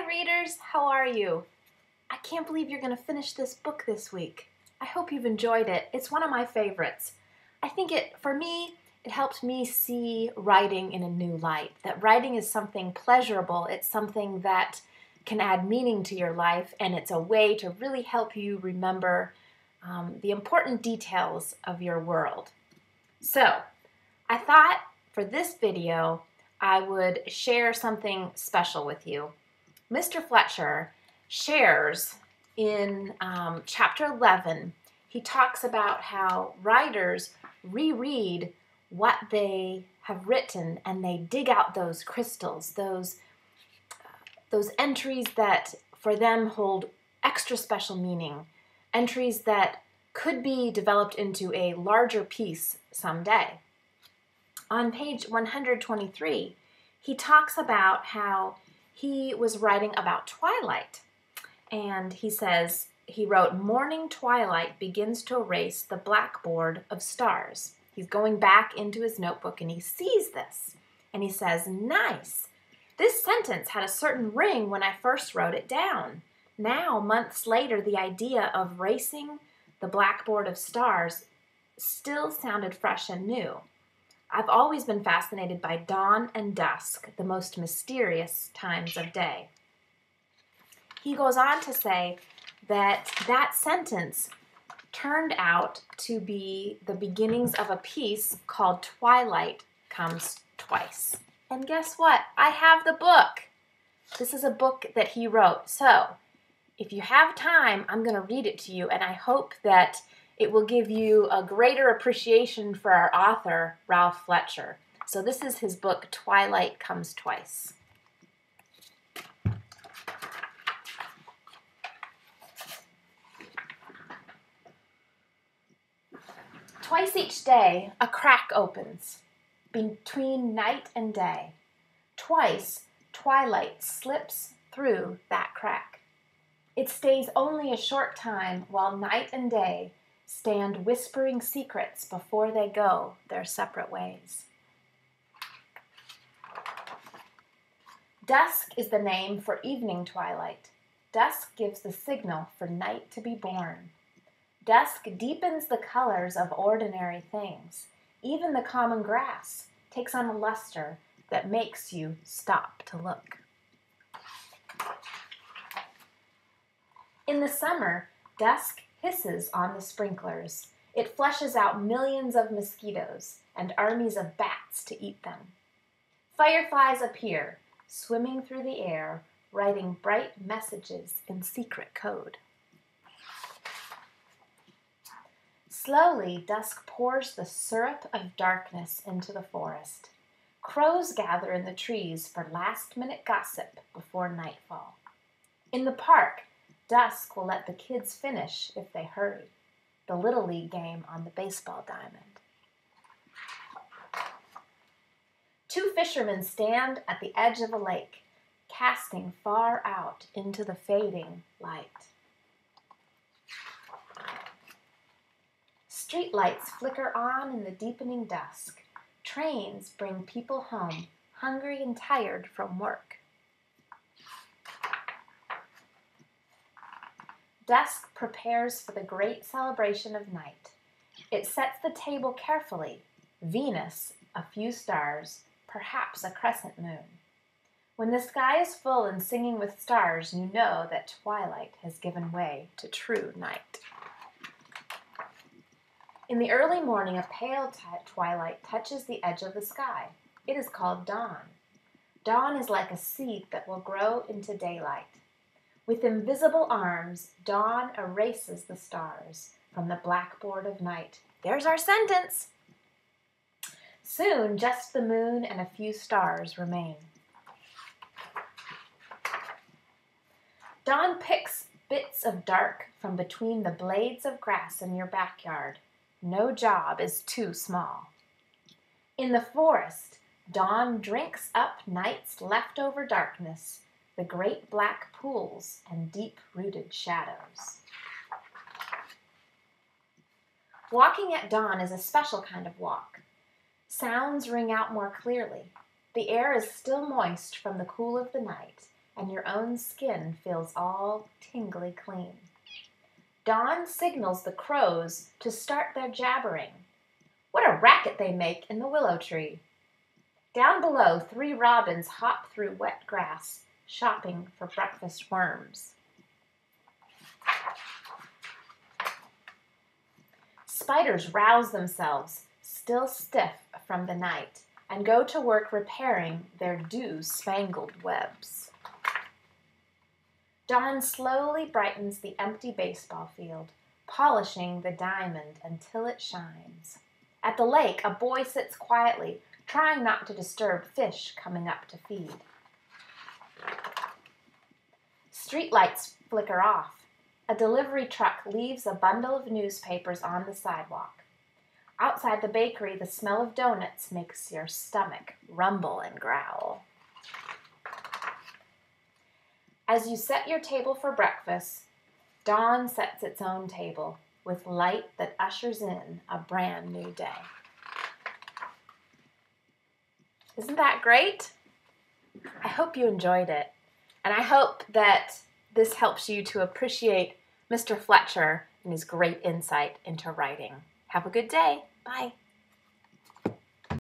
Hi readers, how are you? I can't believe you're going to finish this book this week. I hope you've enjoyed it. It's one of my favorites. I think for me, it helped me see writing in a new light. That writing is something pleasurable. It's something that can add meaning to your life, and it's a way to really help you remember the important details of your world. So, I thought for this video, I would share something special with you. Mr. Fletcher shares in chapter 11, he talks about how writers reread what they have written and they dig out those crystals, those entries that for them hold extra special meaning, entries that could be developed into a larger piece someday. On page 123, he talks about how he was writing about twilight, and he says he wrote, "Morning twilight begins to erase the blackboard of stars." He's going back into his notebook and he sees this, and he says, "Nice. This sentence had a certain ring when I first wrote it down. Now, months later, the idea of erasing the blackboard of stars still sounded fresh and new. I've always been fascinated by dawn and dusk, the most mysterious times of day." He goes on to say that that sentence turned out to be the beginnings of a piece called Twilight Comes Twice. And guess what? I have the book. This is a book that he wrote. So, if you have time, I'm going to read it to you, and I hope that it will give you a greater appreciation for our author, Ralph Fletcher. So this is his book, Twilight Comes Twice. Twice each day, a crack opens between night and day. Twice, twilight slips through that crack. It stays only a short time while night and day stand whispering secrets before they go their separate ways. Dusk is the name for evening twilight. Dusk gives the signal for night to be born. Dusk deepens the colors of ordinary things. Even the common grass takes on a luster that makes you stop to look. In the summer, dusk hisses on the sprinklers. It flushes out millions of mosquitoes and armies of bats to eat them. Fireflies appear, swimming through the air, writing bright messages in secret code. Slowly, dusk pours the syrup of darkness into the forest. Crows gather in the trees for last-minute gossip before nightfall. In the park, dusk will let the kids finish if they hurry. The Little League game on the baseball diamond. Two fishermen stand at the edge of a lake, casting far out into the fading light. Street lights flicker on in the deepening dusk. Trains bring people home, hungry and tired from work. Dusk prepares for the great celebration of night. It sets the table carefully, Venus, a few stars, perhaps a crescent moon. When the sky is full and singing with stars, you know that twilight has given way to true night. In the early morning, a pale twilight touches the edge of the sky. It is called dawn. Dawn is like a seed that will grow into daylight. With invisible arms, dawn erases the stars from the blackboard of night. There's our sentence! Soon, just the moon and a few stars remain. Dawn picks bits of dark from between the blades of grass in your backyard. No job is too small. In the forest, dawn drinks up night's leftover darkness, the great black pools and deep-rooted shadows. Walking at dawn is a special kind of walk. Sounds ring out more clearly. The air is still moist from the cool of the night, and your own skin feels all tingly clean. Dawn signals the crows to start their jabbering. What a racket they make in the willow tree! Down below, 3 robins hop through wet grass, shopping for breakfast worms. Spiders rouse themselves, still stiff from the night, and go to work repairing their dew-spangled webs. Dawn slowly brightens the empty baseball field, polishing the diamond until it shines. At the lake, a boy sits quietly, trying not to disturb fish coming up to feed. Streetlights flicker off. A delivery truck leaves a bundle of newspapers on the sidewalk. Outside the bakery, the smell of donuts makes your stomach rumble and growl. As you set your table for breakfast, dawn sets its own table with light that ushers in a brand new day. Isn't that great? I hope you enjoyed it, and I hope that this helps you to appreciate Mr. Fletcher and his great insight into writing. Have a good day. Bye.